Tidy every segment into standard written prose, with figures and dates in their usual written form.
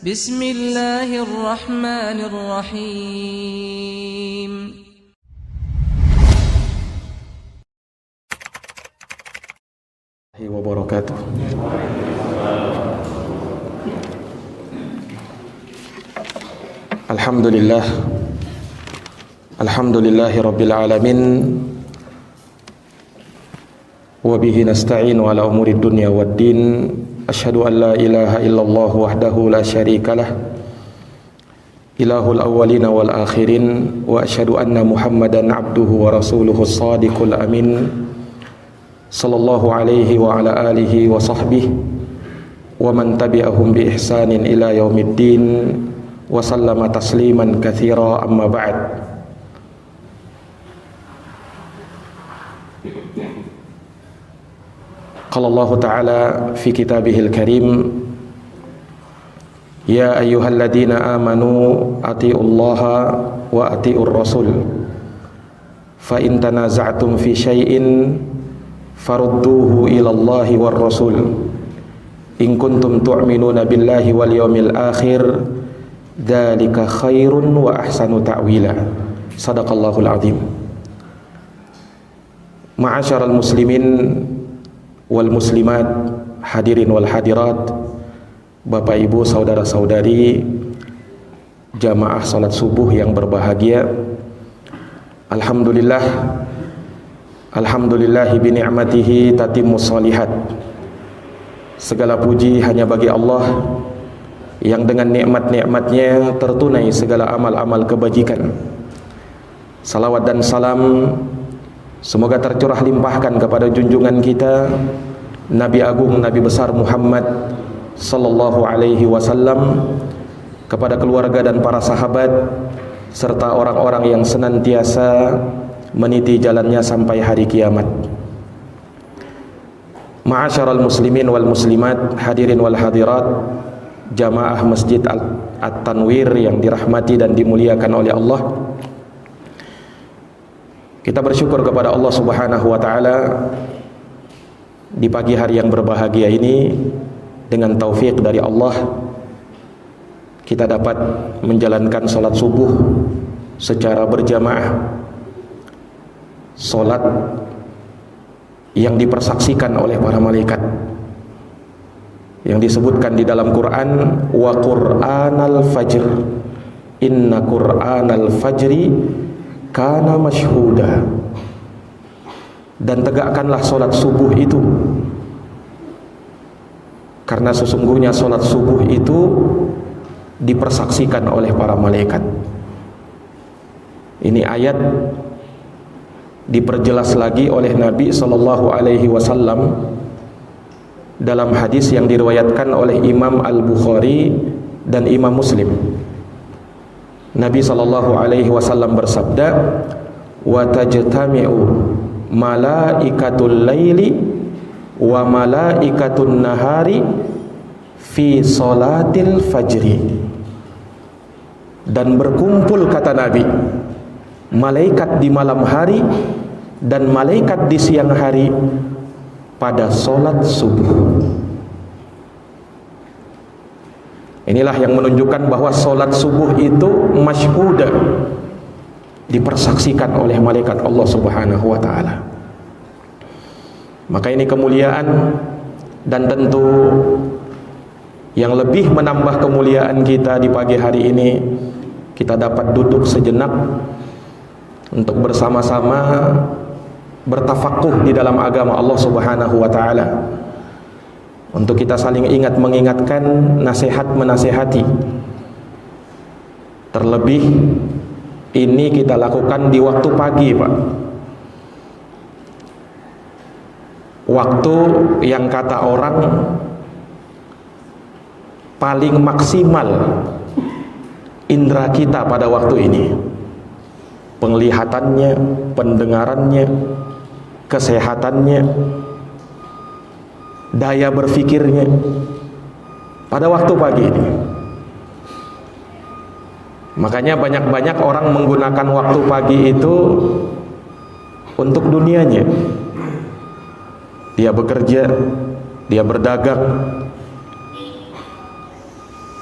Bismillahirrahmanirrahim. Wabarakatuh. Alhamdulillah. Alhamdulillahi rabbil alamin. Wa bihi nasta'in ala umuri dunya waddin. Asyhadu an la ilaha illallah wahdahu la syarikalah. Ilahul awwalina wal akhirin. Wa asyhadu anna Muhammadan abduhu wa rasuluhu shadiqul amin. Sallallahu alaihi wa ala alihi wa sahbihi wa man tabi'ahum bi ihsanin ila yaumiddin wa sallama tasliman katsira, amma ba'd. Qala Allah Ta'ala fi kitabihil karim, ya ayyuhalladzina amanu atiullaha wa atiur rasul fa in tanaza'tum fi syai'in farudduhu ilallahi war rasul in kuntum tu'minuna billahi wal yawmil akhir dzalika khairun wa ahsanu ta'wila. Shadaqallahul azim. Ma'asyaral muslimin wal muslimat, hadirin wal hadirat, Bapak Ibu, saudara-saudari jamaah salat subuh yang berbahagia. Alhamdulillah, alhamdulillahi bi ni'matihi tatimmus shalihat. Segala puji hanya bagi Allah yang dengan nikmat-nikmatnya tertunai segala amal-amal kebajikan. Salawat dan salam semoga tercurah limpahkan kepada junjungan kita Nabi Agung, Nabi besar Muhammad sallallahu alaihi wasallam, kepada keluarga dan para sahabat serta orang-orang yang senantiasa meniti jalannya sampai hari kiamat. Ma'asyaral muslimin wal muslimat, hadirin wal hadirat, jamaah Masjid At-Tanwir yang dirahmati dan dimuliakan oleh Allah. Kita bersyukur kepada Allah Subhanahu wa taala di pagi hari yang berbahagia ini, dengan taufik dari Allah kita dapat menjalankan salat subuh secara berjamaah. Salat yang dipersaksikan oleh para malaikat, yang disebutkan di dalam Quran, wa qur'anal fajr inna qur'anal fajri kana masyhuda. Dan tegakkanlah salat subuh itu, karena sesungguhnya salat subuh itu dipersaksikan oleh para malaikat. Ini ayat diperjelas lagi oleh Nabi sallallahu alaihi wasallam dalam hadis yang diriwayatkan oleh Imam Al-Bukhari dan Imam Muslim. Nabi sallallahu alaihi wasallam bersabda, wa tajtami'u malaikatul laili wa malaikatun nahari fi salatil fajri. Dan berkumpul, kata Nabi, malaikat di malam hari dan malaikat di siang hari pada salat subuh. Inilah yang menunjukkan bahwa salat subuh itu masyhuda, dipersaksikan oleh malaikat Allah Subhanahu wa taala. Maka ini kemuliaan, dan tentu yang lebih menambah kemuliaan kita di pagi hari ini, kita dapat duduk sejenak untuk bersama-sama bertafakuh di dalam agama Allah Subhanahu wa taala, untuk kita saling ingat mengingatkan, nasihat menasihati. Terlebih ini kita lakukan di waktu pagi, Pak. Waktu yang kata orang paling maksimal indera kita pada waktu ini. Penglihatannya, pendengarannya, kesehatannya, daya berfikirnya pada waktu pagi ini. Makanya banyak-banyak orang menggunakan waktu pagi itu untuk dunianya. Dia bekerja, dia berdagang,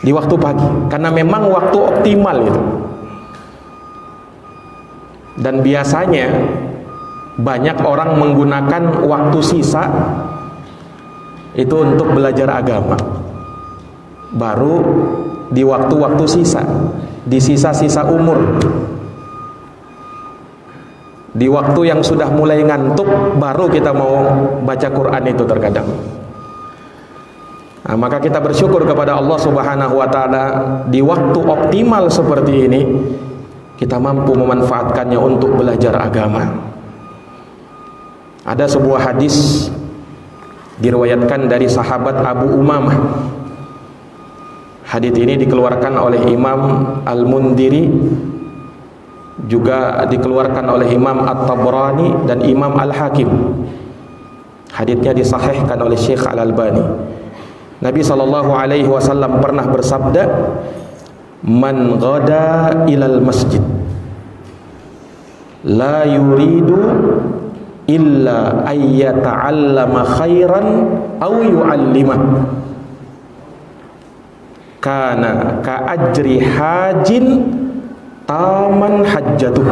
di waktu pagi, karena memang waktu optimal itu. Dan biasanya banyak orang menggunakan waktu sisa itu untuk belajar agama, baru di waktu-waktu sisa, di sisa-sisa umur, di waktu yang sudah mulai ngantuk, baru kita mau baca Quran itu terkadang. Nah, maka kita bersyukur kepada Allah Subhanahu wa Ta'ala, di waktu optimal seperti ini kita mampu memanfaatkannya untuk belajar agama. Ada sebuah hadis diriwayatkan dari sahabat Abu Umamah. Hadis ini dikeluarkan oleh Imam Al-Mundiri, juga dikeluarkan oleh Imam At-Tabrani dan Imam Al-Hakim. Hadisnya disahihkan oleh Syekh Al-Albani. Nabi SAW pernah bersabda, "Man ghada ilal masjid la yuridu illa ayyata'allama khairan aw yu'allimah kana ka ajri hajin taman hajjatuh."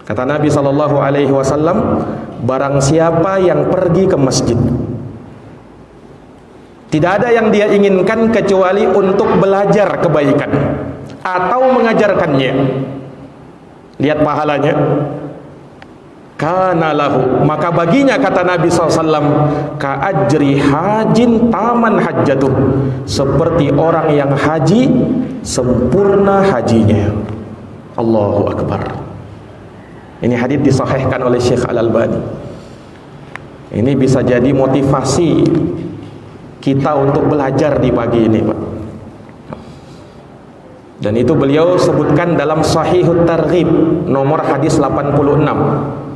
Kata Nabi SAW, barang siapa yang pergi ke masjid, tidak ada yang dia inginkan kecuali untuk belajar kebaikan atau mengajarkannya. Lihat pahalanya. Kana lahu, maka baginya, kata Nabi SAW, ka ajri hajin taman hajjatuh, seperti orang yang haji sempurna hajinya. Allahu Akbar. Ini hadis disahihkan oleh Syekh Al-Albani. Ini bisa jadi motivasi kita untuk belajar di pagi ini, Pak. Dan itu beliau sebutkan dalam Sahihut Targhib nomor hadis 86.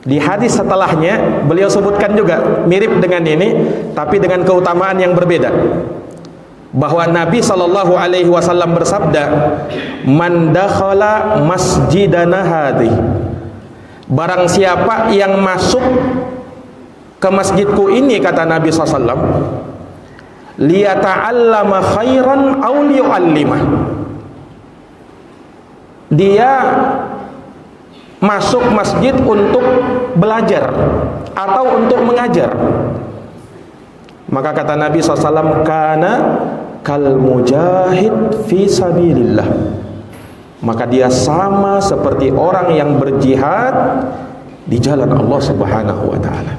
Di hadis setelahnya beliau sebutkan juga mirip dengan ini, tapi dengan keutamaan yang berbeda. Bahwa Nabi SAW bersabda, "Man dakhala masjidana hadhi." Barang siapa yang masuk ke masjidku ini, kata Nabi SAW, liyata'allama khairan aw liyu'allimah. Dia masuk masjid untuk belajar atau untuk mengajar. Maka kata Nabi SAW, kana kal mujahid fi sabilillah. Maka dia sama seperti orang yang berjihad di jalan Allah Subhanahu wa Ta'ala.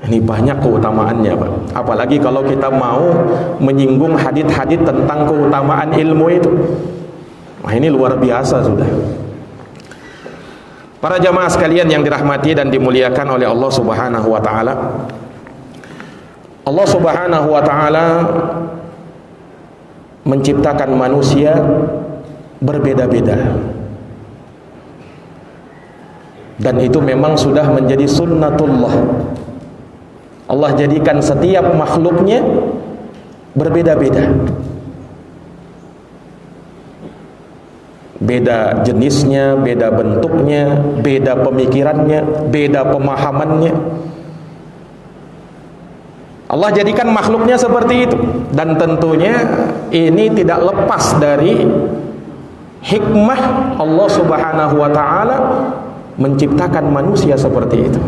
Ini banyak keutamaannya, Pak. Apalagi kalau kita mau menyinggung hadits-hadits tentang keutamaan ilmu itu. Wah, ini luar biasa sudah. Para jamaah sekalian yang dirahmati dan dimuliakan oleh Allah Subhanahu wa Ta'ala, Allah Subhanahu wa Ta'ala menciptakan manusia berbeda-beda, dan itu memang sudah menjadi sunnatullah. Allah jadikan setiap makhluknya berbeda-beda, beda jenisnya, beda bentuknya, beda pemikirannya, beda pemahamannya. Allah jadikan makhluknya seperti itu, dan tentunya ini tidak lepas dari hikmah Allah Subhanahu wa Ta'ala menciptakan manusia seperti itu.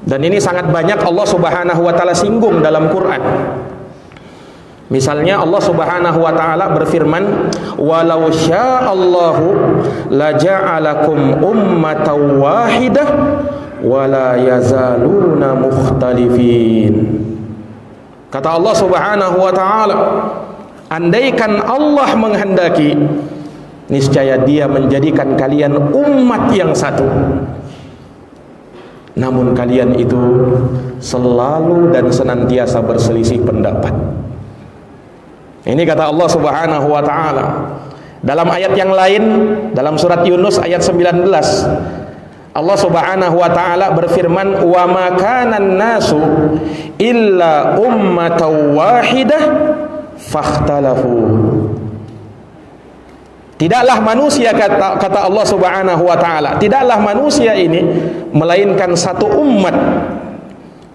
Dan ini sangat banyak Allah Subhanahu wa Ta'ala singgung dalam Quran. Misalnya Allah Subhanahu wa Ta'ala berfirman, "Walau sya'allahu laja'alakum ummatan wahidah wala yazaluna mukhtalifin." Kata Allah Subhanahu wa Ta'ala, andaikan Allah menghendaki, niscaya Dia menjadikan kalian umat yang satu, namun kalian itu selalu dan senantiasa berselisih pendapat. Ini kata Allah Subhanahu wa Ta'ala. Dalam ayat yang lain, dalam surat Yunus ayat 19, Allah Subhanahu wa Ta'ala berfirman, "Wa ma kana an-nasu illa ummatan wahidah fakhtalafu." Tidaklah manusia, kata Allah Subhanahu wa Ta'ala, tidaklah manusia ini melainkan satu umat,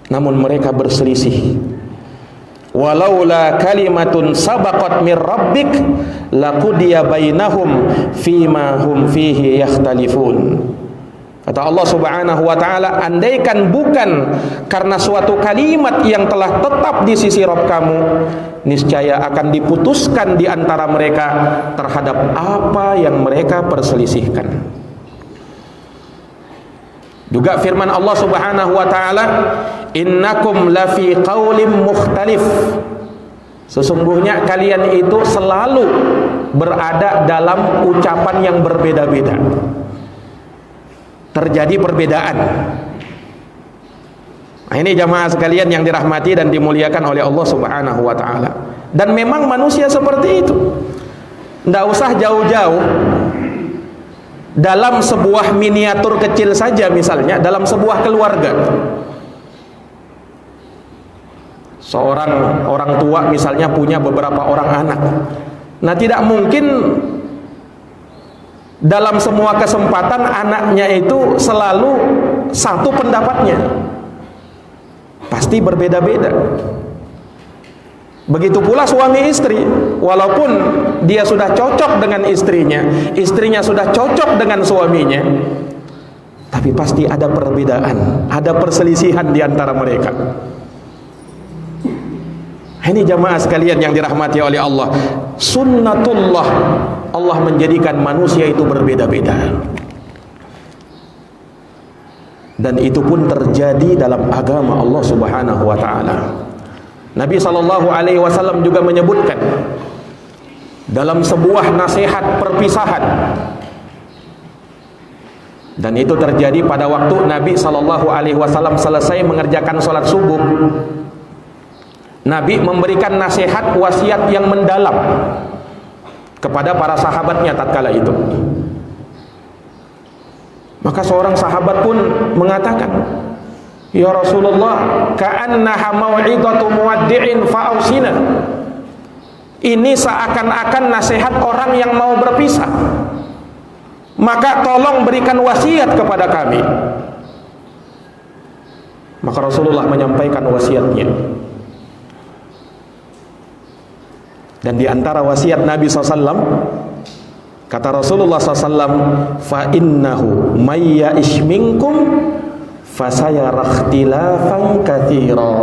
namun mereka berselisih. walaula kalimatun sabaqat mir rabbik laqudiya bainahum fima hum fihi yakhtalifun. Kata Allah Subhanahu wa taala, andaikan bukan karena suatu kalimat yang telah tetap di sisi Rabb kamu, niscaya akan diputuskan di antara mereka terhadap apa yang mereka perselisihkan. Juga firman Allah Subhanahu wa taala, innakum lafi qaulin mukhtalif. Sesungguhnya kalian itu selalu berada dalam ucapan yang berbeda-beda. Terjadi perbedaan. Nah, ini jamaah sekalian yang dirahmati dan dimuliakan oleh Allah Subhanahu wa taala. Dan memang manusia seperti itu. Tidak usah jauh-jauh. Dalam sebuah miniatur kecil saja, misalnya dalam sebuah keluarga, seorang orang tua misalnya punya beberapa orang anak. Nah, tidak mungkin dalam semua kesempatan anaknya itu selalu satu pendapatnya. Pasti berbeda-beda. Begitu pula suami istri, walaupun dia sudah cocok dengan istrinya, istrinya sudah cocok dengan suaminya, tapi pasti ada perbedaan, ada perselisihan di antara mereka. Ini jamaah sekalian yang dirahmati oleh Allah, sunnatullah, Allah menjadikan manusia itu berbeda-beda. Dan itu pun terjadi dalam agama Allah Subhanahu wa taala. Nabi SAW juga menyebutkan dalam sebuah nasihat perpisahan, dan itu terjadi pada waktu Nabi SAW selesai mengerjakan sholat subuh. Nabi memberikan nasihat wasiat yang mendalam kepada para sahabatnya tatkala itu. Maka seorang sahabat pun mengatakan, ya Rasulullah, ka'annaha mau'idatu muwaddi'in fa'ausina. Ini seakan-akan nasihat orang yang mau berpisah. Maka tolong berikan wasiat kepada kami. Maka Rasulullah menyampaikan wasiatnya. Dan di antara wasiat Nabi SAW, kata Rasulullah SAW, fa innahu may ya'ish minkum fasayara ikhtilafan katsira.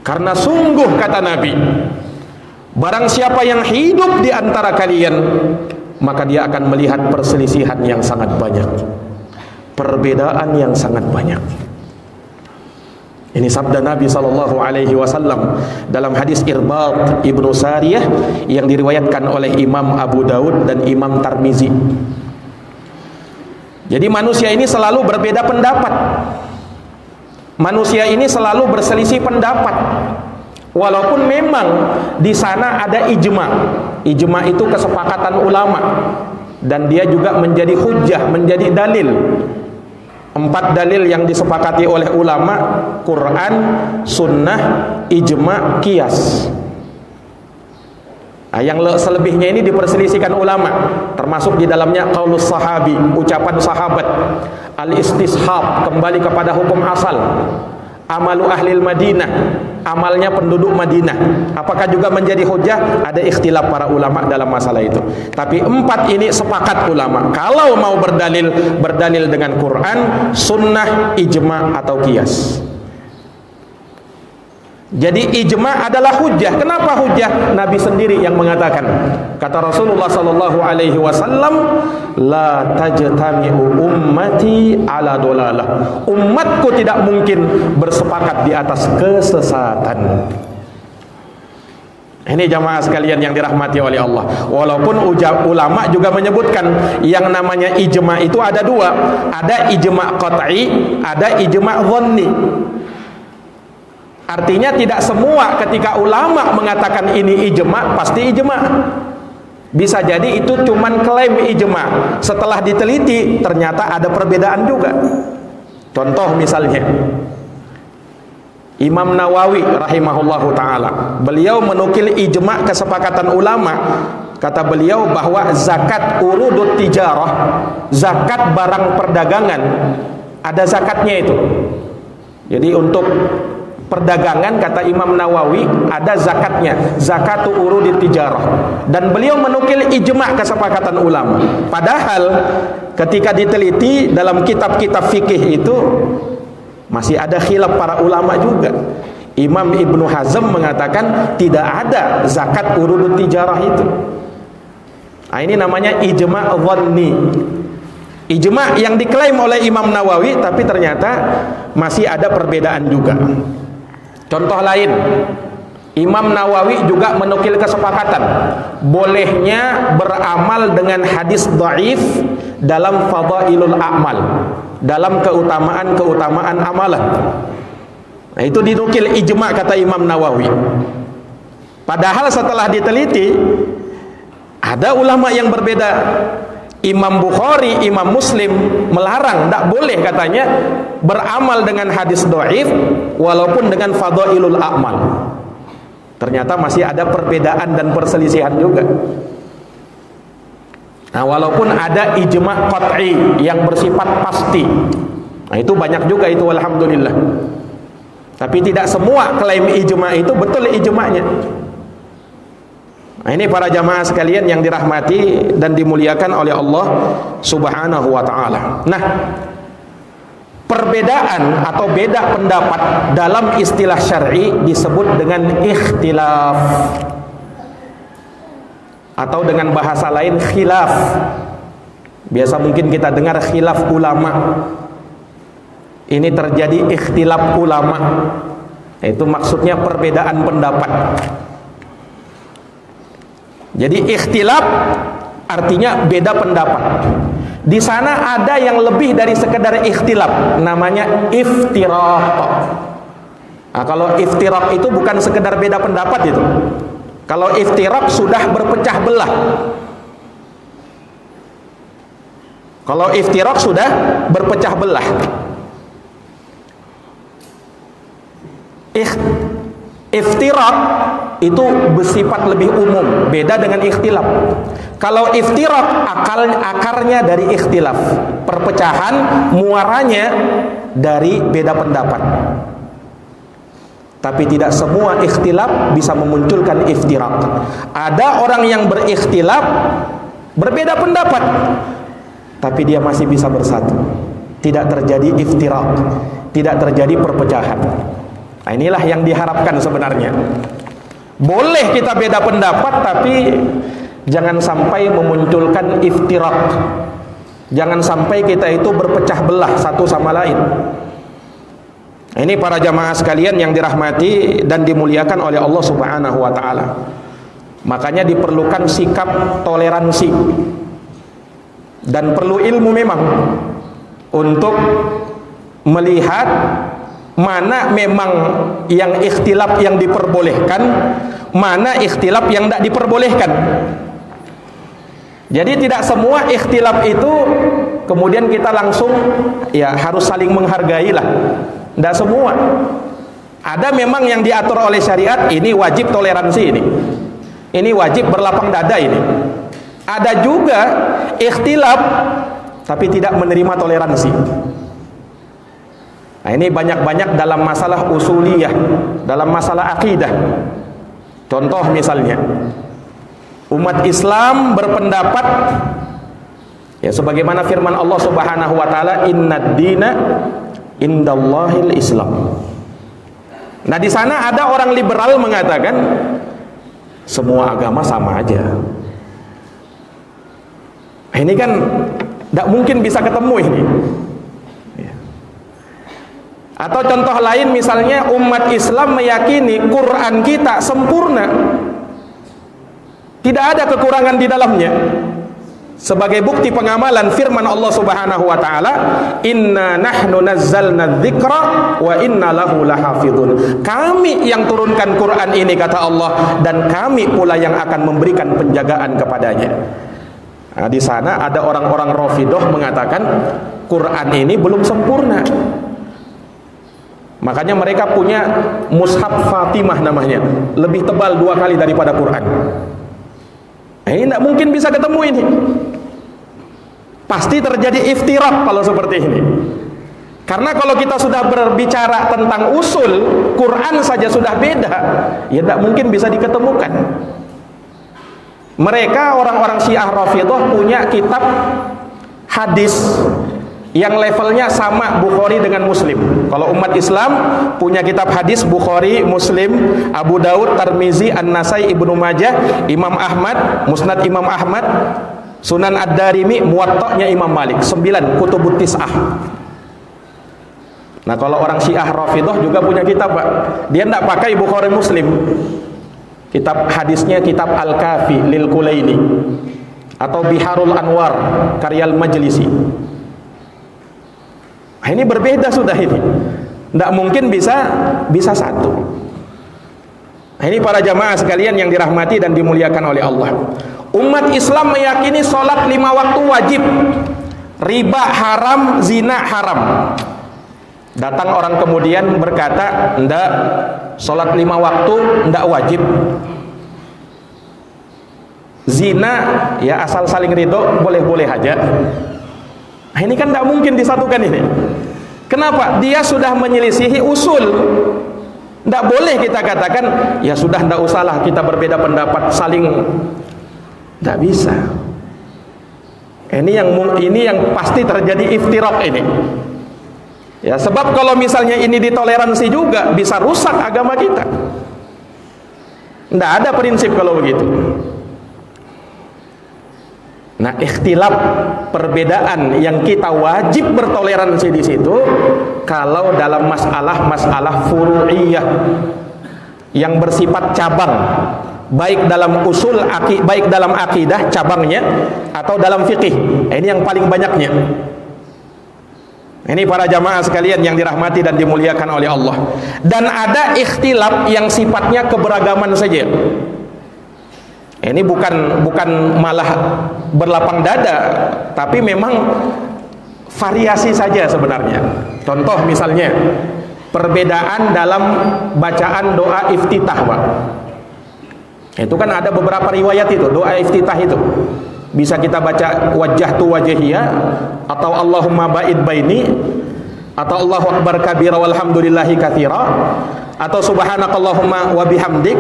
Karena sungguh, kata Nabi, barang siapa yang hidup di antara kalian, maka dia akan melihat perselisihan yang sangat banyak, perbedaan yang sangat banyak. Ini sabda Nabi SAW dalam hadis Irbad Ibnu Sariyah yang diriwayatkan oleh Imam Abu Daud dan Imam Tirmizi. Jadi manusia ini selalu berbeda pendapat. Manusia ini selalu berselisih pendapat. Walaupun memang di sana ada ijma. Ijma itu kesepakatan ulama, dan dia juga menjadi hujjah, menjadi dalil. 4 dalil yang disepakati oleh ulama: Quran, sunnah, ijma, qiyas. Nah, yang selebihnya ini diperselisihkan ulama, termasuk di dalamnya qaulus sahabi, ucapan sahabat, al-istishab, kembali kepada hukum asal, amalu ahlil Madinah, amalnya penduduk Madinah, apakah juga menjadi hujah? Ada ikhtilaf para ulama dalam masalah itu. Tapi 4 ini sepakat ulama, kalau mau berdalil dengan Quran, sunnah, ijma atau qiyas. Jadi ijma adalah hujjah. Kenapa hujjah? Nabi sendiri yang mengatakan. Kata Rasulullah SAW, la tajtami'u ummati ala dolalah. Umatku tidak mungkin bersepakat di atas kesesatan. Ini jamaah sekalian yang dirahmati oleh Allah. Walaupun ulama juga menyebutkan yang namanya ijma itu ada 2. Ada ijma qat'i, ada ijma dhanni. Artinya tidak semua ketika ulama mengatakan ini ijma pasti ijma. Bisa jadi itu cuman klaim ijma, setelah diteliti ternyata ada perbedaan juga. Contoh misalnya Imam Nawawi rahimahullahu ta'ala, beliau menukil ijma kesepakatan ulama. Kata beliau bahwa zakat urudut tijarah, zakat barang perdagangan, ada zakatnya itu. Jadi untuk perdagangan, kata Imam Nawawi, ada zakatnya, zakatu urudit tijarah. Dan beliau menukil ijma' kesepakatan ulama. Padahal ketika diteliti dalam kitab-kitab fikih itu masih ada khilaf para ulama juga. Imam Ibnu Hazm mengatakan tidak ada zakat urudut tijarah itu. Nah, ini namanya ijma' dhanni. Ijma' yang diklaim oleh Imam Nawawi, tapi ternyata masih ada perbedaan juga. Contoh lain, Imam Nawawi juga menukil kesepakatan bolehnya beramal dengan hadis dhaif dalam fadailul a'mal, dalam keutamaan-keutamaan amalan. Nah, itu dinukil ijma' kata Imam Nawawi. Padahal setelah diteliti ada ulama yang berbeda. Imam Bukhari, Imam Muslim melarang, tidak boleh katanya beramal dengan hadis dhaif walaupun dengan fadailul a'mal. Ternyata masih ada perbedaan dan perselisihan juga. Nah, walaupun ada ijma' qat'i yang bersifat pasti. Nah, itu banyak juga itu, alhamdulillah. Tapi tidak semua klaim ijma' itu betul ijma'nya. Nah, ini para jamaah sekalian yang dirahmati dan dimuliakan oleh Allah Subhanahu wa ta'ala. Nah, perbedaan atau beda pendapat dalam istilah syar'i disebut dengan ikhtilaf, atau dengan bahasa lain khilaf. Biasa mungkin kita dengar khilaf ulama. Ini terjadi ikhtilaf ulama. Itu maksudnya perbedaan pendapat. Jadi ikhtilaf artinya beda pendapat. Di sana ada yang lebih dari sekedar ikhtilaf, namanya iftiraq. Nah, kalau iftiraq itu bukan sekedar beda pendapat itu. Kalau iftiraq sudah berpecah belah. Kalau iftiraq sudah berpecah belah. Iftiraq itu bersifat lebih umum, beda dengan ikhtilaf. Kalau iftiraq akarnya dari ikhtilaf, perpecahan muaranya dari beda pendapat. Tapi tidak semua ikhtilaf bisa memunculkan iftiraq. Ada orang yang berikhtilaf, berbeda pendapat, tapi dia masih bisa bersatu. Tidak terjadi iftiraq, tidak terjadi perpecahan. Nah, inilah yang diharapkan sebenarnya. Boleh kita beda pendapat, tapi jangan sampai memunculkan iftiraq. Jangan sampai kita itu berpecah belah satu sama lain. Ini para jamaah sekalian yang dirahmati dan dimuliakan oleh Allah Subhanahu wa ta'ala. Makanya diperlukan sikap toleransi, dan perlu ilmu memang untuk melihat mana memang yang ikhtilaf yang diperbolehkan, mana ikhtilaf yang tidak diperbolehkan. Jadi tidak semua ikhtilaf itu kemudian kita langsung ya harus saling menghargai lah. Tidak semua. Ada memang yang diatur oleh syariat, ini wajib toleransi ini. Ini wajib berlapang dada ini. Ada juga ikhtilaf tapi tidak menerima toleransi. Nah, ini banyak-banyak dalam masalah usuliyah, dalam masalah akidah. Contoh misalnya, umat Islam berpendapat ya sebagaimana firman Allah Subhanahu wa taala, innad dina indallahil Islam. Nah, di sana ada orang liberal mengatakan semua agama sama aja. Nah, ini kan tidak mungkin bisa ketemu ini. Atau contoh lain misalnya umat Islam meyakini Quran kita sempurna, tidak ada kekurangan di dalamnya. Sebagai bukti pengamalan firman Allah Subhanahu wa taala, inna nahnu nazzalna dzikra wa inna lahu lahafidun. Kami yang turunkan Quran ini kata Allah, dan kami pula yang akan memberikan penjagaan kepadanya. Nah, di sana ada orang-orang Rafidah mengatakan Quran ini belum sempurna. Makanya mereka punya mushaf Fatimah namanya, lebih tebal 2 kali daripada Quran. Ini tidak mungkin bisa ketemu ini. Pasti terjadi iftiraq kalau seperti ini. Karena kalau kita sudah berbicara tentang usul, Quran saja sudah beda, ya tidak mungkin bisa diketemukan. Mereka orang-orang Syiah Rafidhah punya kitab hadis yang levelnya sama Bukhari dengan Muslim. Kalau umat Islam punya kitab hadis Bukhari, Muslim, Abu Daud, Tirmizi, An-Nasai, Ibnu Majah, Imam Ahmad, Musnad Imam Ahmad, Sunan Ad-Darimi, Muwatta'nya Imam Malik, 9 kutubut tis'ah. Nah, kalau orang Syiah Rafidhah juga punya kitab, Pak. Dia tidak pakai Bukhari Muslim. Kitab hadisnya kitab Al-Kafi lil Kulaini atau Biharul Anwar karya Al-Majlisi. Nah, ini berbeda sudah ini. Tidak mungkin bisa satu. Nah, ini para jamaah sekalian yang dirahmati dan dimuliakan oleh Allah. Umat Islam meyakini sholat 5 waktu wajib. Riba haram, zina haram. Datang orang kemudian berkata, enggak, sholat 5 waktu enggak wajib. Zina ya asal saling ridho, boleh-boleh aja. Nah, ini kan enggak mungkin disatukan ini. Kenapa? Dia sudah menyelisihi usul. Enggak boleh kita katakan, ya sudah enggak usahlah kita berbeda pendapat, saling. Enggak bisa. Ini yang pasti terjadi iftirak ini. Ya, sebab kalau misalnya ini ditoleransi juga bisa rusak agama kita. Tidak ada prinsip kalau begitu. Nah, ikhtilaf, perbedaan yang kita wajib bertoleransi di situ kalau dalam masalah furu'iyah yang bersifat cabang, baik dalam usul, baik dalam akidah cabangnya atau dalam fikih. Ini yang paling banyaknya. Ini para jamaah sekalian yang dirahmati dan dimuliakan oleh Allah. Dan ada ikhtilaf yang sifatnya keberagaman saja. Ini bukan malah berlapang dada, tapi memang variasi saja sebenarnya. Contoh misalnya perbedaan dalam bacaan doa iftitah, Pak. Itu kan ada beberapa riwayat itu, doa iftitah itu. Bisa kita baca wajjahtu wajhiyya atau Allahumma ba'id baini atau Allahu akbar kabira walhamdulillahi katsira atau subhanakallahumma wa bihamdik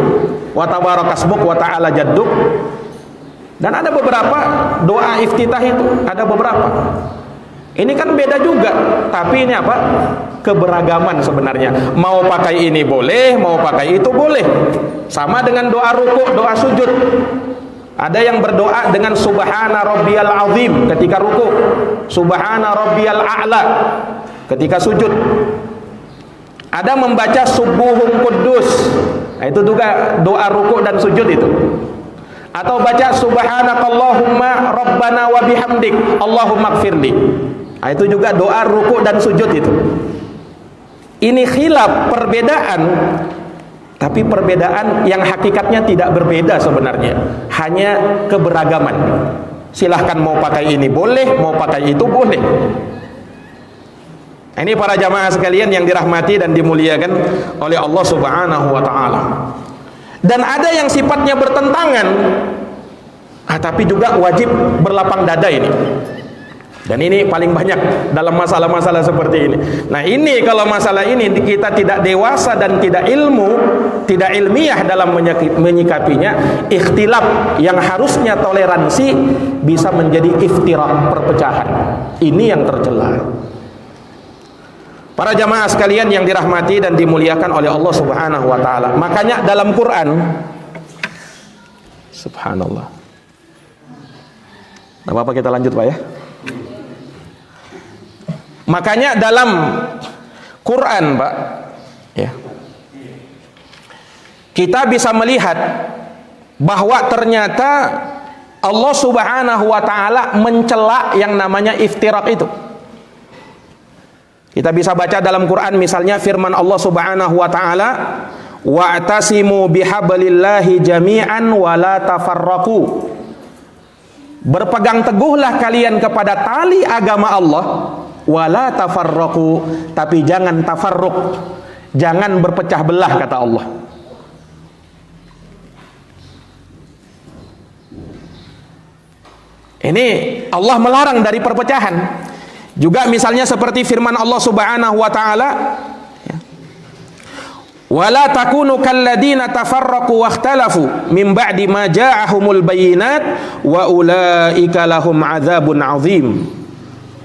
wa tabarakasmuk wa ta'ala jadduk. Dan ada beberapa doa iftitah itu, ada beberapa. Ini kan beda juga, tapi ini apa? Keberagaman sebenarnya. Mau pakai ini boleh, mau pakai itu boleh. Sama dengan doa rukuk, doa sujud. Ada yang berdoa dengan subhana rabbiyal azim ketika rukuk, subhana rabbiyal a'la ketika sujud. Ada membaca subuhun kudus. Nah, itu juga doa rukuk dan sujud itu. Atau baca subhanakallahumma rabbana wa bihamdik Allahumma gfirli. Nah, itu juga doa rukuk dan sujud itu. Ini khilaf, perbedaan. Tapi perbedaan yang hakikatnya tidak berbeda sebenarnya, hanya keberagaman. Silahkan mau pakai ini boleh, mau pakai itu boleh. Ini para jamaah sekalian yang dirahmati dan dimuliakan oleh Allah Subhanahu wa ta'ala. Dan ada yang sifatnya bertentangan, tapi juga wajib berlapang dada ini. Dan ini paling banyak dalam masalah-masalah seperti ini. Nah, ini kalau masalah ini kita tidak dewasa dan tidak ilmiah dalam menyikapinya, ikhtilaf yang harusnya toleransi bisa menjadi iftirak, perpecahan. Ini yang tercela. Para jamaah sekalian yang dirahmati dan dimuliakan oleh Allah Subhanahu wa taala. Makanya dalam Quran, subhanallah. Enggak apa-apa, kita lanjut, Pak ya. Makanya dalam Quran, Pak, ya, kita bisa melihat bahwa ternyata Allah Subhanahu wa ta'ala mencela yang namanya iftirak itu. Kita bisa baca dalam Quran misalnya firman Allah Subhanahu wa ta'ala, wa'tasimu bihablillahi jami'an wa la tafarraqu. Berpegang teguhlah kalian kepada tali agama Allah, wala tafarraqu, tapi jangan tafarruq, jangan berpecah belah, kata Allah. Ini Allah melarang dari perpecahan. Juga misalnya seperti firman Allah Subhanahu wa taala, Wala takunu kalladina tafarraqu wakhtalafu min ba'di ma ja'ahumul bayyinat wa ulaika lahum adzabun azim.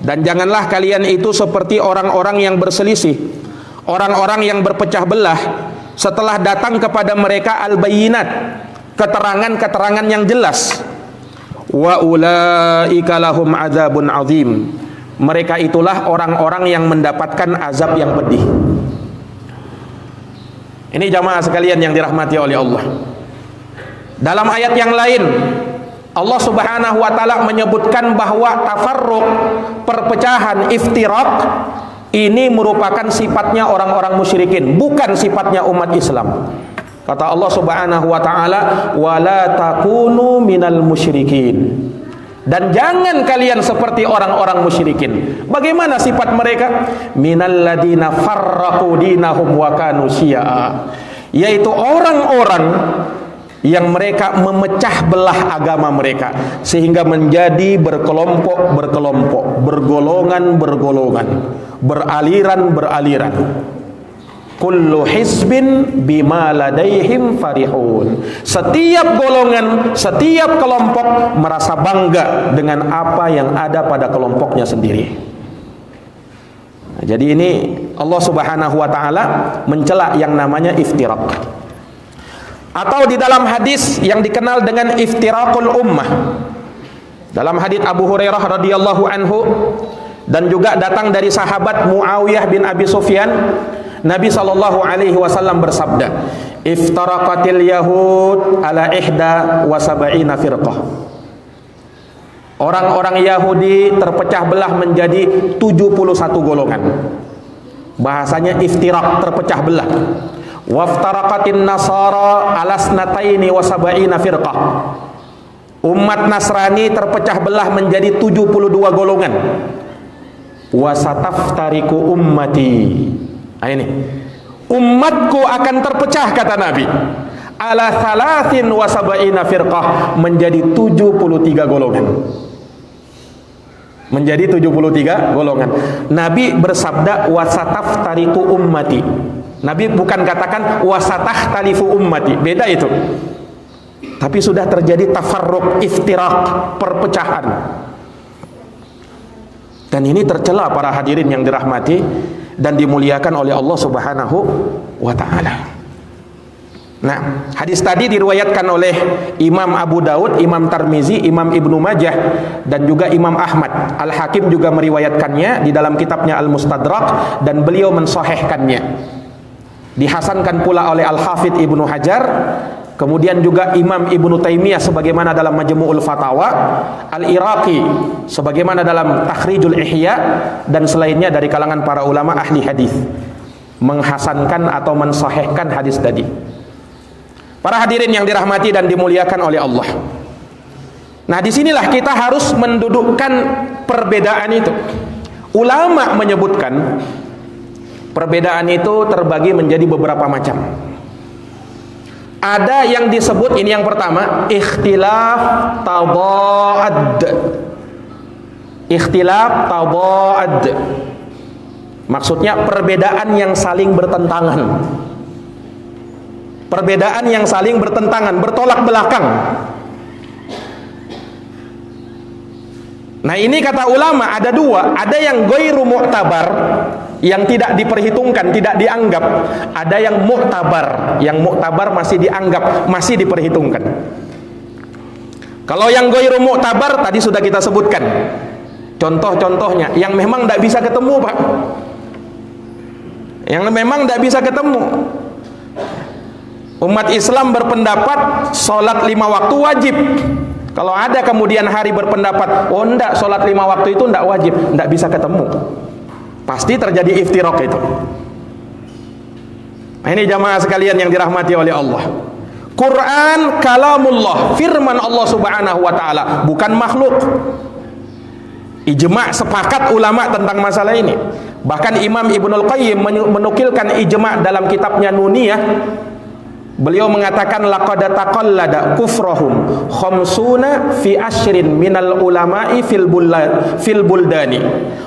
Dan janganlah kalian itu seperti orang-orang yang berselisih, orang-orang yang berpecah belah setelah datang kepada mereka al-bayyinat, keterangan-keterangan yang jelas. Wa ulaika lahum adzabun azim. Mereka itulah orang-orang yang mendapatkan azab yang pedih. Ini jamaah sekalian yang dirahmati oleh Allah. Dalam ayat yang lain Allah Subhanahu wa taala menyebutkan bahwa tafarruq, perpecahan, iftiraq ini merupakan sifatnya orang-orang musyrikin, bukan sifatnya umat Islam. Kata Allah Subhanahu wa taala, "Wala takunu minal musyrikin." Dan jangan kalian seperti orang-orang musyrikin. Bagaimana sifat mereka? Minal ladina farraqu dinahum wa kanu syi'a. Yaitu orang-orang yang mereka memecah belah agama mereka sehingga menjadi berkelompok-berkelompok, bergolongan-bergolongan, beraliran-beraliran. Kullu hizbin bima ladaihim farihun. Setiap golongan, setiap kelompok merasa bangga dengan apa yang ada pada kelompoknya sendiri. Nah, jadi ini Allah Subhanahu wa taala mencela yang namanya iftiraq. Atau di dalam hadis yang dikenal dengan iftiraqul ummah. Dalam hadis Abu Hurairah radhiyallahu anhu dan juga datang dari sahabat Muawiyah bin Abi Sufyan, Nabi sallallahu alaihi wasallam bersabda, "Iftaraqatil yahud ala ihda wa sab'ina firqah." Orang-orang Yahudi terpecah belah menjadi 71 golongan. Bahasanya iftiraq, terpecah belah. Waftaraqatin nasara ala snataini wa sab'ina firqah. Umat Nasrani terpecah belah menjadi 72 golongan. Wa sataftariqu ummati. Nah ini, umatku akan terpecah kata Nabi ala thalathin wa sab'ina firqah, menjadi 73 golongan. Menjadi 73 golongan. Nabi bersabda wasataftariqu ummati. Nabi bukan katakan wasatahtalifu ummati, beda itu. Tapi sudah terjadi tafarruq, iftiraq, perpecahan. Dan ini tercela para hadirin yang dirahmati dan dimuliakan oleh Allah Subhanahu wa taala. Nah, hadis tadi diriwayatkan oleh Imam Abu Daud, Imam Tirmizi, Imam Ibnu Majah dan juga Imam Ahmad. Al-Hakim juga meriwayatkannya di dalam kitabnya Al-Mustadrak dan beliau mensahihkannya. Dihasankan pula oleh Al-Hafidz Ibnu Hajar, kemudian juga Imam Ibnu Taimiyah sebagaimana dalam Majmu'ul Fatawa, Al-Iraqi sebagaimana dalam Takhrijul Ihya, dan selainnya dari kalangan para ulama ahli hadis menghasankan atau mensahihkan hadis tadi. Para hadirin yang dirahmati dan dimuliakan oleh Allah. Nah, disinilah kita harus mendudukkan perbedaan itu. Ulama menyebutkan perbedaan itu terbagi menjadi beberapa macam. Ada yang disebut, ini yang pertama, ikhtilaf tadad. Ikhtilaf tadad. Maksudnya perbedaan yang saling bertentangan. Perbedaan yang saling bertentangan, bertolak belakang. Nah, ini kata ulama ada dua, ada yang ghairu mu'tabar, yang tidak diperhitungkan, tidak dianggap. Ada yang mu'tabar, yang mu'tabar masih dianggap, masih diperhitungkan. Kalau yang ghairu mu'tabar tadi sudah kita sebutkan contoh-contohnya, yang memang tidak bisa ketemu, Pak. Yang memang tidak bisa ketemu. Umat Islam berpendapat sholat 5 waktu wajib. Kalau ada kemudian hari berpendapat, oh enggak, sholat 5 waktu itu enggak wajib, enggak bisa ketemu. Pasti terjadi iftiraq itu. Nah, ini jamaah sekalian yang dirahmati oleh Allah. Quran kalamullah, firman Allah Subhanahu wa taala, bukan makhluk. Ijma' sepakat ulama tentang masalah ini. Bahkan Imam Ibnul Qayyim menukilkan ijma' dalam kitabnya Nuniyah. Beliau mengatakan laqad taqallada kufrahum khamsuna fi ashrin minal ulama'i fil buldani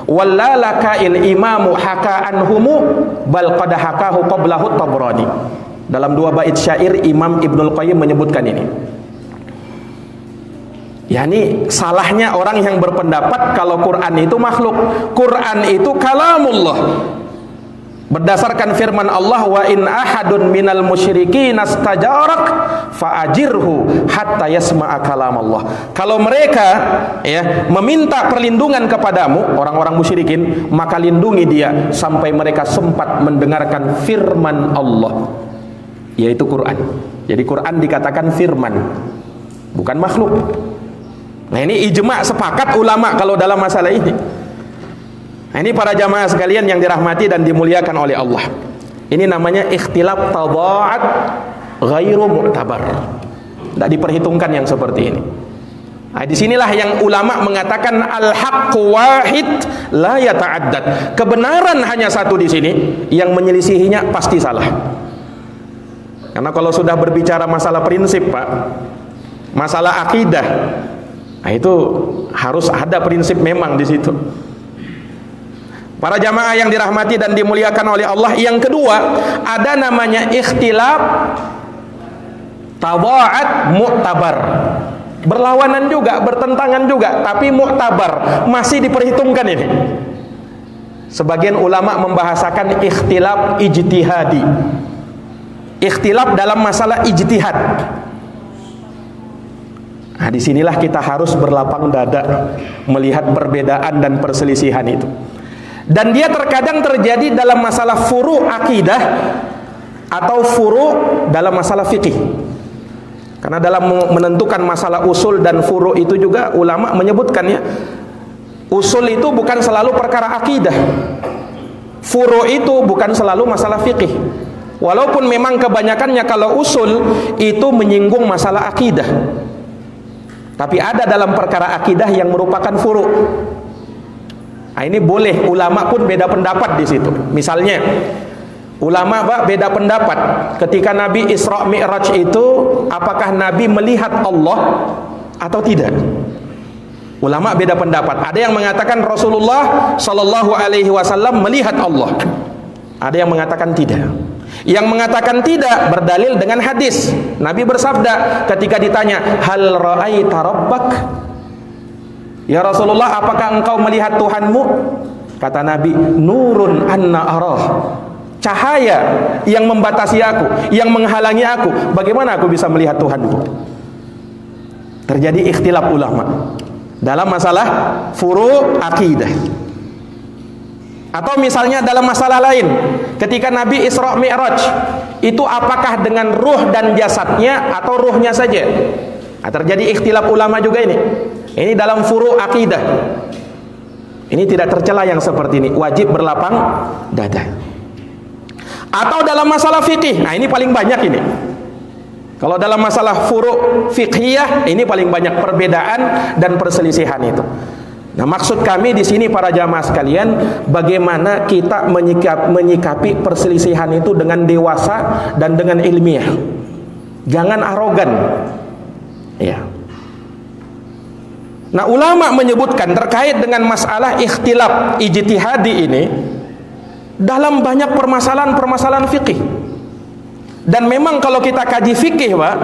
wallalaka il imamu haka anhumu bal qad hakahu qablahu Tabrani. Dalam 2 bait syair Imam Ibnul Qayyim menyebutkan ini. Yani salahnya orang yang berpendapat kalau Quran itu makhluk. Quran itu kalamullah. Berdasarkan firman Allah, wa in ahadun minal musyrikin astajarak fa'ajirhu hatta yasma'a kalam Allah. Kalau mereka meminta perlindungan kepadamu, orang-orang musyrikin, maka lindungi dia sampai mereka sempat mendengarkan firman Allah, yaitu Quran. Jadi Quran dikatakan firman, bukan makhluk. Nah, ini ijma' sepakat ulama kalau dalam masalah ini. Nah, ini para jamaah sekalian yang dirahmati dan dimuliakan oleh Allah. Ini namanya ikhtilaf tada'at ghairu mu'tabar. Tidak diperhitungkan yang seperti ini. Nah, disinilah yang ulama mengatakan al-haqqu wahid la yata'addad. Kebenaran hanya satu di sini, yang menyelisihinya pasti salah. Karena kalau sudah berbicara masalah prinsip, Pak, masalah akidah, nah itu harus ada prinsip memang di situ. Para jamaah yang dirahmati dan dimuliakan oleh Allah, yang kedua ada namanya ikhtilaf tada'at mu'tabar. Berlawanan juga, bertentangan juga, tapi mu'tabar, masih diperhitungkan ini. Sebagian ulama membahasakan ikhtilaf ijtihadi. Ikhtilaf dalam masalah ijtihad. Nah, disinilah kita harus berlapang dada melihat perbedaan dan perselisihan itu. Dan dia terkadang terjadi dalam masalah furu' akidah atau furu' dalam masalah fikih. Karena dalam menentukan masalah usul dan furu' itu juga ulama menyebutkannya, usul itu bukan selalu perkara akidah, furu' itu bukan selalu masalah fikih. Walaupun memang kebanyakannya kalau usul itu menyinggung masalah akidah, tapi ada dalam perkara akidah yang merupakan furu'. Nah, ini boleh, ulama pun beda pendapat di situ. Misalnya, ulama beda pendapat ketika Nabi Isra Mi'raj itu, apakah Nabi melihat Allah atau tidak? Ulama beda pendapat. Ada yang mengatakan Rasulullah Shallallahu Alaihi Wasallam melihat Allah. Ada yang mengatakan tidak. Yang mengatakan tidak berdalil dengan hadis. Nabi bersabda ketika ditanya, hal ra'aita rabbak? Ya Rasulullah, apakah engkau melihat Tuhanmu? Kata Nabi, nurun anna arah. Cahaya yang membatasi aku, yang menghalangi aku. Bagaimana aku bisa melihat Tuhanku? Terjadi ikhtilaf ulama dalam masalah furu' akidah. Atau misalnya dalam masalah lain, ketika Nabi Isra Mi'raj itu apakah dengan ruh dan jasadnya atau ruhnya saja? Nah, terjadi ikhtilaf ulama juga ini. Ini dalam furu' akidah. Ini tidak tercela yang seperti ini, wajib berlapang dada. Atau dalam masalah fikih, nah ini paling banyak ini. Kalau dalam masalah furu' fiqhiyah, ini paling banyak perbedaan dan perselisihan itu. Nah, maksud kami di sini para jamaah sekalian, bagaimana kita menyikapi perselisihan itu dengan dewasa dan dengan ilmiah. Jangan arogan. Ya. Nah, ulama menyebutkan terkait dengan masalah ikhtilaf ijtihadi ini dalam banyak permasalahan-permasalahan fikih. Dan memang kalau kita kaji fikih, Pak,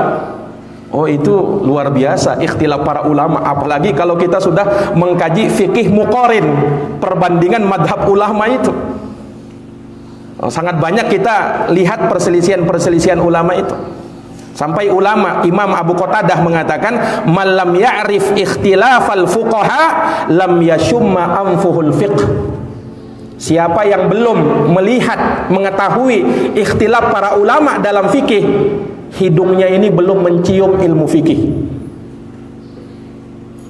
oh itu luar biasa ikhtilaf para ulama. Apalagi kalau kita sudah mengkaji fikih muqarin, perbandingan madhab ulama itu. Sangat banyak kita lihat perselisihan-perselisihan ulama itu. Sampai ulama Imam Abu Qatadah mengatakan, "Malam ya'rif ikhtilafal fuqaha lam yashumma anfuhul fiqh." Siapa yang belum melihat, mengetahui ikhtilaf para ulama dalam fikih, hidungnya ini belum mencium ilmu fikih.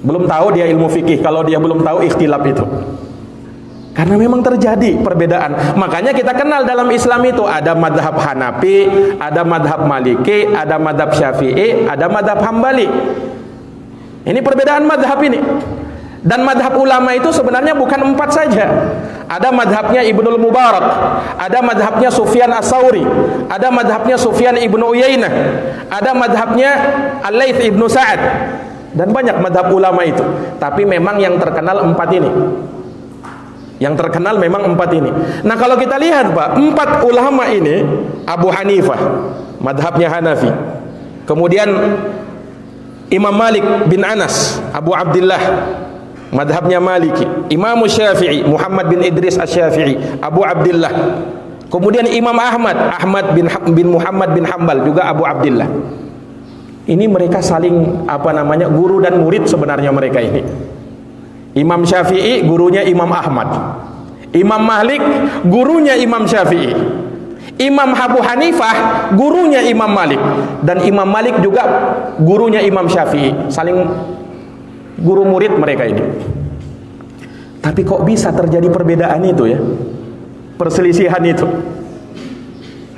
Belum tahu dia ilmu fikih kalau dia belum tahu ikhtilaf itu. Karena memang terjadi perbedaan. Makanya kita kenal dalam Islam itu ada madhab Hanafi, ada madhab Maliki, ada madhab Syafi'i, ada madhab Hambali. Ini perbedaan madhab ini. Dan madhab ulama itu sebenarnya bukan 4 saja. Ada madhabnya Ibnul Mubarak, ada madhabnya Sufyan As-Sauri, ada madhabnya Sufyan Ibnu Uyainah, ada madhabnya Al-Laits Ibnu Sa'ad, dan banyak madhab ulama itu. Tapi memang yang terkenal 4 ini. Yang terkenal memang 4 ini. Nah kalau kita lihat Pak, 4 ulama ini, Abu Hanifah, madhabnya Hanafi, kemudian Imam Malik bin Anas, Abu Abdullah, madhabnya Maliki, Imam Syafi'i, Muhammad bin Idris Asy-Syafi'i, Abu Abdullah, kemudian Imam Ahmad, bin Muhammad bin Hambal, juga Abu Abdullah. Ini mereka saling guru dan murid sebenarnya mereka ini. Imam Syafi'i gurunya Imam Ahmad, Imam Malik gurunya Imam Syafi'i, Imam Abu Hanifah gurunya Imam Malik, dan Imam Malik juga gurunya Imam Syafi'i. Saling guru murid mereka ini. Tapi kok bisa terjadi perbedaan itu ya, perselisihan itu?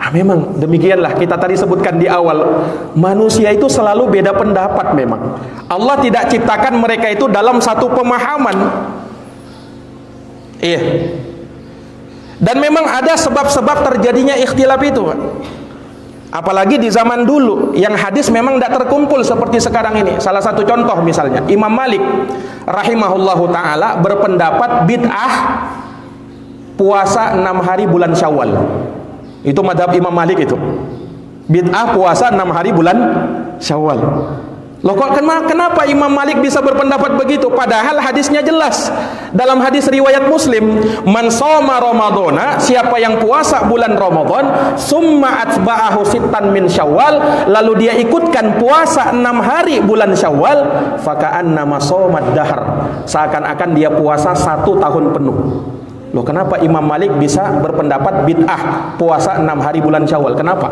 Memang demikianlah, kita tadi sebutkan di awal, manusia itu selalu beda pendapat. Memang Allah tidak ciptakan mereka itu dalam satu pemahaman. Iya. Dan memang ada sebab-sebab terjadinya ikhtilaf itu, Pak. Apalagi di zaman dulu yang hadis memang tidak terkumpul seperti sekarang ini. Salah satu contoh misalnya Imam Malik rahimahullahu ta'ala berpendapat bid'ah puasa 6 hari bulan Syawal. Itu madhab Imam Malik itu. Bid'ah puasa 6 hari bulan Syawal. Loh kok kenapa Imam Malik bisa berpendapat begitu? Padahal hadisnya jelas. Dalam hadis riwayat Muslim, man shoma ramadhana, siapa yang puasa bulan Ramadan, summa atba'ahu sittan min Syawal, lalu dia ikutkan puasa 6 hari bulan Syawal, faka'annama shomad dahr, seakan-akan dia puasa 1 tahun penuh. Loh kenapa Imam Malik bisa berpendapat bid'ah puasa 6 hari bulan Syawal? Kenapa?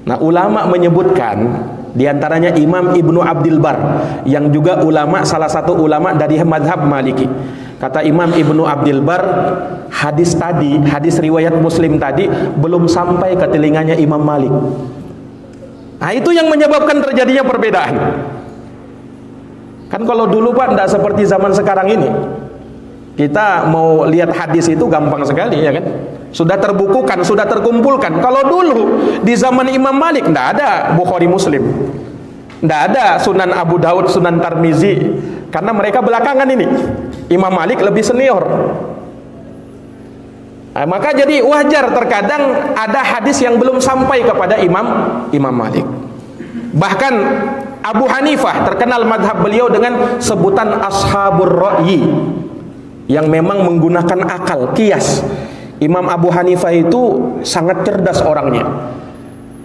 Nah, ulama menyebutkan, di antaranya Imam Ibnu Abdul Bar, yang juga ulama, salah satu ulama dari madhab Maliki. Kata Imam Ibnu Abdul Bar, hadis riwayat Muslim tadi belum sampai ke telinganya Imam Malik. Nah itu yang menyebabkan terjadinya perbedaan. Kan kalau dulu Pak tidak seperti zaman sekarang ini. Kita mau lihat hadis itu gampang sekali, ya kan? Sudah terbukukan, sudah terkumpulkan. Kalau dulu di zaman Imam Malik tidak ada Bukhari Muslim, tidak ada Sunan Abu Daud, Sunan Tirmizi, karena mereka belakangan ini. Imam Malik lebih senior. Nah, maka jadi wajar terkadang ada hadis yang belum sampai kepada Imam Malik. Bahkan Abu Hanifah terkenal madhab beliau dengan sebutan Ashabur Ra'yi, yang memang menggunakan akal, kias. Imam Abu Hanifah itu sangat cerdas orangnya.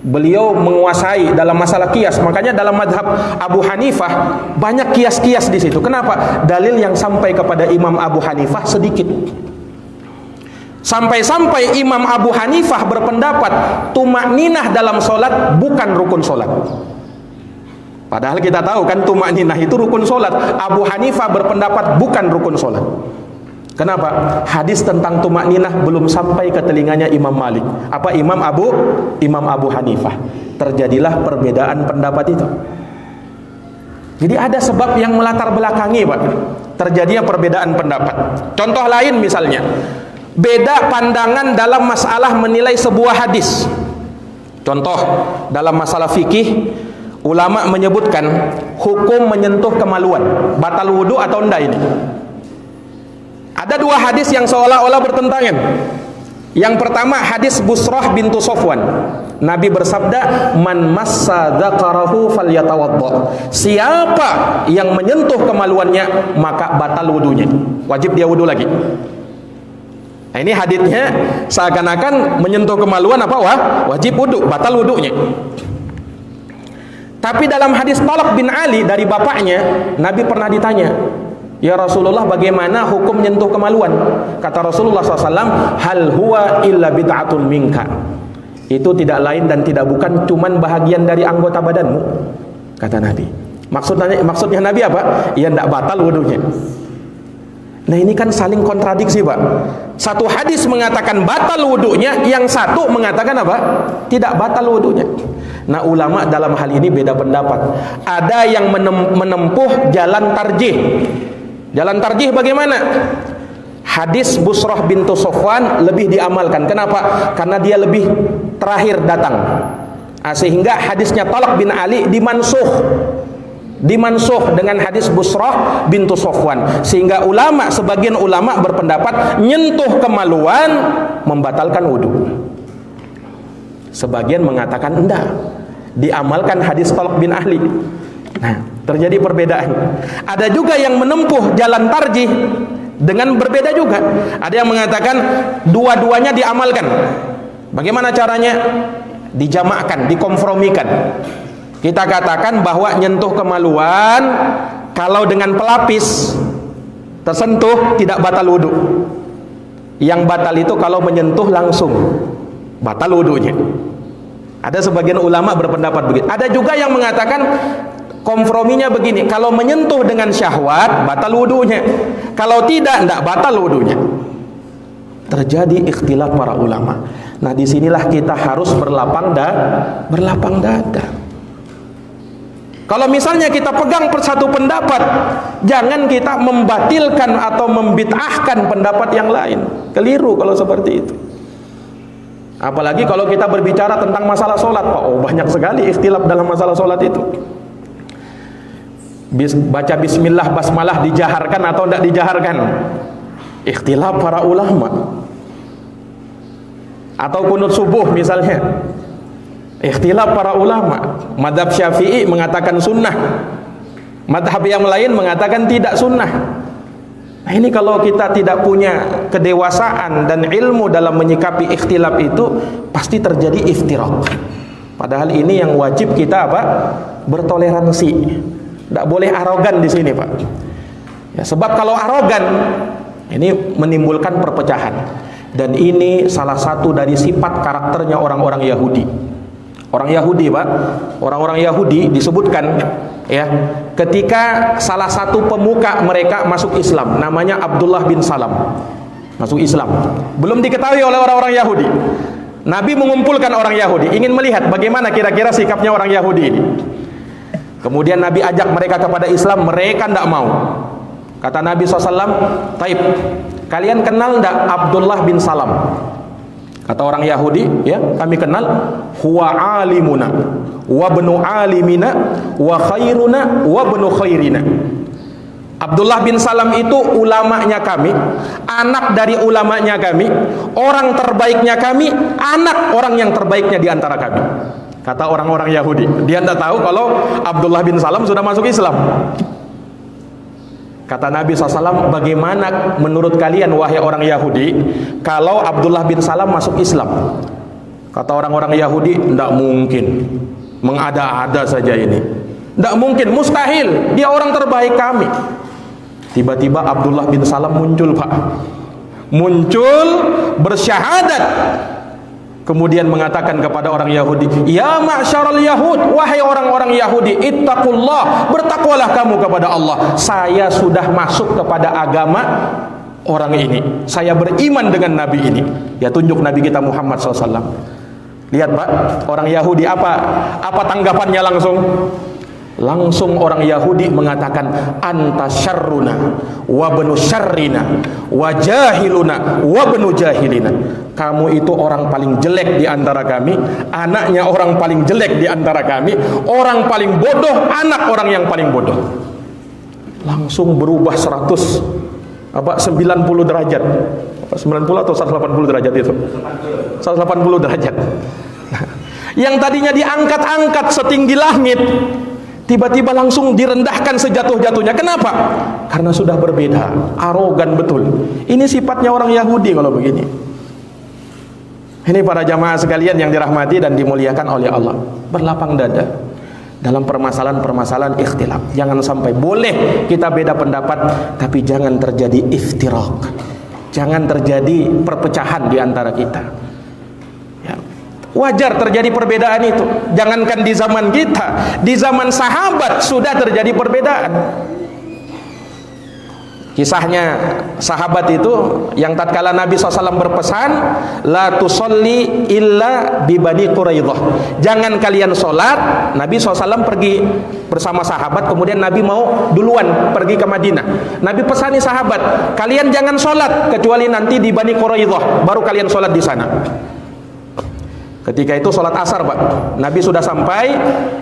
Beliau menguasai dalam masalah kias. Makanya dalam madhab Abu Hanifah banyak kias-kias di situ. Kenapa? Dalil yang sampai kepada Imam Abu Hanifah sedikit. Sampai-sampai Imam Abu Hanifah berpendapat tumakninah dalam solat bukan rukun solat. Padahal kita tahu kan tumakninah itu rukun solat. Abu Hanifah berpendapat bukan rukun solat. Kenapa? Hadis tentang tumakninah belum sampai ke telinganya Imam Malik. Imam Abu Hanifah. Terjadilah perbedaan pendapat itu. Jadi ada sebab yang melatar belakangi, Pak, terjadinya perbedaan pendapat. Contoh lain misalnya, beda pandangan dalam masalah menilai sebuah hadis. Contoh, dalam masalah fikih, ulama menyebutkan hukum menyentuh kemaluan, batal wudu atau enggak ini. Ada 2 hadis yang seolah-olah bertentangan. Yang pertama hadis Busrah bintu Sofwan. Nabi bersabda, man massa dzakarahu falyatawadda. Siapa yang menyentuh kemaluannya maka batal wudunya. Wajib dia wudu lagi. Nah, ini hadisnya seakan-akan menyentuh kemaluan wajib wudu, batal wudunya. Tapi dalam hadis Talq bin Ali dari bapaknya, Nabi pernah ditanya, ya Rasulullah, bagaimana hukum nyentuh kemaluan? Kata Rasulullah SAW, hal huwa illa bid'atun minka. Itu tidak lain dan tidak bukan cuman bahagian dari anggota badanmu, kata Nabi. Maksudnya Nabi apa? Ya tidak batal wudunya. Nah ini kan saling kontradiksi, Pak. Satu hadis mengatakan batal wudunya, yang satu mengatakan apa? Tidak batal wudunya. Nah ulama dalam hal ini beda pendapat. Ada yang menempuh jalan tarjih. Jalan tarjih bagaimana? hadis Busrah bintu Sofwan lebih diamalkan. Kenapa? Karena dia lebih terakhir datang. Sehingga hadisnya Talq bin Ali dimansuh dengan hadis Busrah bintu Sofwan, sehingga sebagian ulama berpendapat nyentuh kemaluan membatalkan wudu. Sebagian mengatakan enggak, diamalkan hadis Talq bin Ali. Nah, terjadi perbedaan. Ada juga yang menempuh jalan tarjih dengan berbeda juga. Ada yang mengatakan dua-duanya diamalkan. Bagaimana caranya? Dijamakkan, dikompromikan. Kita katakan bahwa nyentuh kemaluan kalau dengan pelapis tersentuh tidak batal wudu. Yang batal itu kalau menyentuh langsung, batal wudunya. Ada sebagian ulama berpendapat begitu. Ada juga yang mengatakan komprominya begini, kalau menyentuh dengan syahwat batal wudunya, kalau tidak batal wudunya. Terjadi ikhtilaf para ulama. Nah, disinilah kita harus berlapang dada. Kalau misalnya kita pegang satu pendapat, jangan kita membatilkan atau membid'ahkan pendapat yang lain. Keliru kalau seperti itu. Apalagi kalau kita berbicara tentang masalah sholat, Pak. Oh, banyak sekali ikhtilaf dalam masalah sholat itu. Baca bismillah, basmalah dijaharkan atau tidak dijaharkan? Ikhtilaf para ulama. Atau kunut subuh misalnya, ikhtilaf para ulama. Madhab Syafi'i mengatakan sunnah, madhab yang lain mengatakan tidak sunnah. Nah, ini kalau kita tidak punya kedewasaan dan ilmu dalam menyikapi ikhtilaf itu, pasti terjadi iftiraq. Padahal ini yang wajib kita bertoleransi. Tidak boleh arogan di sini, Pak. Ya, sebab kalau arogan ini menimbulkan perpecahan. Dan ini salah satu dari sifat karakternya orang-orang Yahudi. Orang Yahudi, Pak, orang-orang Yahudi disebutkan ya, ketika salah satu pemuka mereka masuk Islam, namanya Abdullah bin Salam, masuk Islam. Belum diketahui oleh orang-orang Yahudi. Nabi mengumpulkan orang Yahudi, ingin melihat bagaimana kira-kira sikapnya orang Yahudi ini. Kemudian Nabi ajak mereka kepada Islam, mereka tidak mau. Kata Nabi SAW, "Taib, kalian kenal tidak Abdullah bin Salam?" Kata orang Yahudi, ya, kami kenal. Huwa alimuna wa bnu alimina wa khairuna wa bnu khairina. Abdullah bin Salam itu ulamanya kami, anak dari ulamanya kami, orang terbaiknya kami, anak orang yang terbaiknya di antara kami. Kata orang-orang Yahudi. Dia tidak tahu kalau Abdullah bin Salam sudah masuk Islam. Kata Nabi SAW, bagaimana menurut kalian wahai orang Yahudi kalau Abdullah bin Salam masuk Islam? Kata orang-orang Yahudi, tidak mungkin, mengada-ada saja ini, tidak mungkin, mustahil, dia orang terbaik kami. Tiba-tiba Abdullah bin Salam muncul, Pak, muncul bersyahadat. Kemudian mengatakan kepada orang Yahudi, "Ya ma'syaral Yahud, wahai orang-orang Yahudi, ittaqullah, bertakwalah kamu kepada Allah. Saya sudah masuk kepada agama orang ini. Saya beriman dengan Nabi ini." Ya, tunjuk Nabi kita Muhammad SAW. Lihat, Pak, orang Yahudi apa tanggapannya langsung? Langsung orang Yahudi mengatakan, "Anta syarruna wa benu syarrina wa jahiluna wa benu jahilina." Kamu itu orang paling jelek di antara kami, anaknya orang paling jelek di antara kami, orang paling bodoh, anak orang yang paling bodoh. Langsung berubah 90 derajat. 90 atau 180 derajat itu? 180 derajat. Yang tadinya diangkat-angkat setinggi langit, tiba-tiba langsung direndahkan sejatuh-jatuhnya. Kenapa? Karena sudah berbeda, arogan betul. Ini sifatnya orang Yahudi kalau begini. Ini para jamaah sekalian yang dirahmati dan dimuliakan oleh Allah, berlapang dada dalam permasalahan-permasalahan ikhtilaf. Jangan sampai, boleh kita beda pendapat, tapi jangan terjadi iftiraq, jangan terjadi perpecahan di antara kita. Ya. Wajar terjadi perbedaan itu. Jangankan di zaman kita, di zaman sahabat sudah terjadi perbedaan. Kisahnya sahabat itu yang tatkala Nabi SAW berpesan, la tusolli illa bi Bani Quraidah, jangan kalian sholat. Nabi SAW pergi bersama sahabat, kemudian Nabi mau duluan pergi ke Madinah. Nabi pesani sahabat, kalian jangan sholat kecuali nanti di Bani Quraidah, baru kalian sholat di sana. Ketika itu sholat asar, Pak. Nabi sudah sampai.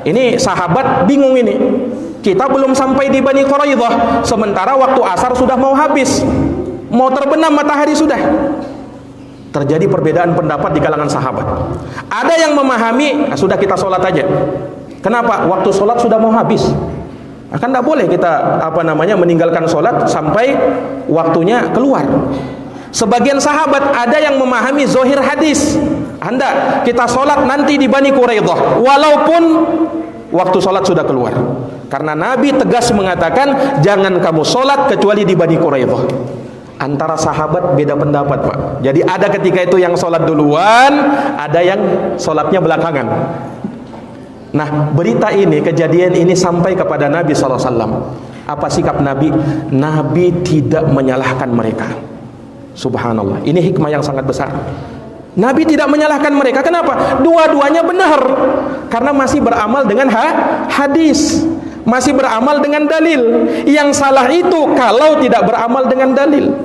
Ini sahabat bingung ini. Kita belum sampai di Bani Quraidah, sementara waktu asar sudah mau habis, mau terbenam matahari sudah. Terjadi perbedaan pendapat di kalangan sahabat. Ada yang memahami, sudah kita sholat aja. Kenapa? Waktu sholat sudah mau habis. Akan tidak boleh kita meninggalkan sholat sampai waktunya keluar. Sebagian sahabat ada yang memahami zohir hadis. Anda kita sholat nanti di Bani Quraidah, walaupun waktu sholat sudah keluar. Karena Nabi tegas mengatakan, jangan kamu sholat kecuali di Bani Quraidah. Antara sahabat beda pendapat, Pak. Jadi ada ketika itu yang sholat duluan, ada yang sholatnya belakangan. Nah, berita ini, kejadian ini sampai kepada Nabi SAW. Apa sikap Nabi? Nabi tidak menyalahkan mereka. Subhanallah, ini hikmah yang sangat besar. Nabi tidak menyalahkan mereka. Kenapa? Dua-duanya benar. Karena masih beramal dengan hadis, masih beramal dengan dalil. Yang salah itu kalau tidak beramal dengan dalil.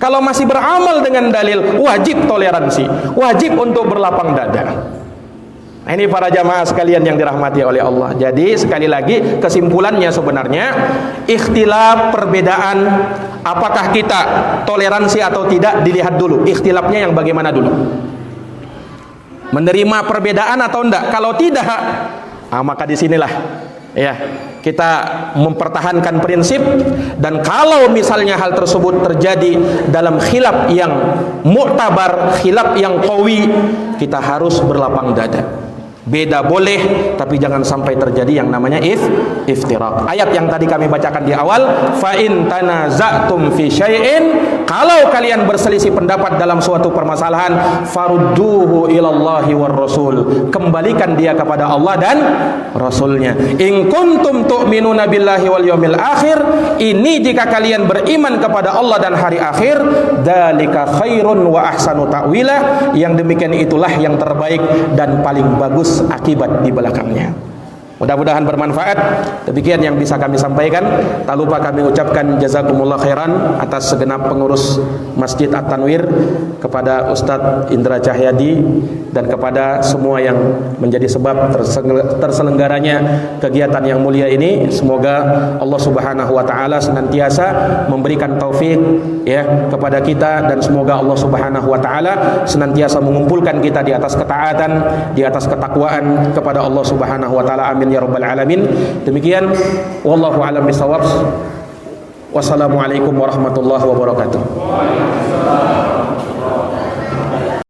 Kalau masih beramal dengan dalil, wajib toleransi, wajib untuk berlapang dada. Nah, ini para jamaah sekalian yang dirahmati oleh Allah. Jadi sekali lagi kesimpulannya sebenarnya, ikhtilaf, perbedaan, apakah kita toleransi atau tidak, dilihat dulu ikhtilafnya yang bagaimana dulu. Menerima perbedaan atau enggak? Kalau tidak, maka disinilah ya kita mempertahankan prinsip. Dan kalau misalnya hal tersebut terjadi dalam khilaf yang mu'tabar, khilaf yang qawi, kita harus berlapang dada. Beda boleh, tapi jangan sampai terjadi yang namanya iftiraq. Ayat yang tadi kami bacakan di awal, fa in tanaza'tum fi syai'in, kalau kalian berselisih pendapat dalam suatu permasalahan, farudduhu ilallahi war rasul, kembalikan dia kepada Allah dan Rasulnya. In kuntum tu'minuna billahi wal yawmil akhir, ini jika kalian beriman kepada Allah dan hari akhir, dzalika khairun wa ahsanu ta'wila, yang demikian itulah yang terbaik dan paling bagus akibat di belakangnya. Mudah-mudahan bermanfaat. Demikian yang bisa kami sampaikan. Tak lupa kami ucapkan jazakumullah khairan atas segenap pengurus Masjid At-Tanwir, kepada Ustadz Indra Cahyadi, dan kepada semua yang menjadi sebab terselenggaranya kegiatan yang mulia ini. Semoga Allah Subhanahu wa taala senantiasa memberikan taufik ya kepada kita, dan semoga Allah Subhanahu wa taala senantiasa mengumpulkan kita di atas ketaatan, di atas ketakwaan kepada Allah Subhanahu wa taala. Amin ya rabbal alamin. Demikian, wallahu a'lam bishawab. Wassalamualaikum warahmatullahi wabarakatuh.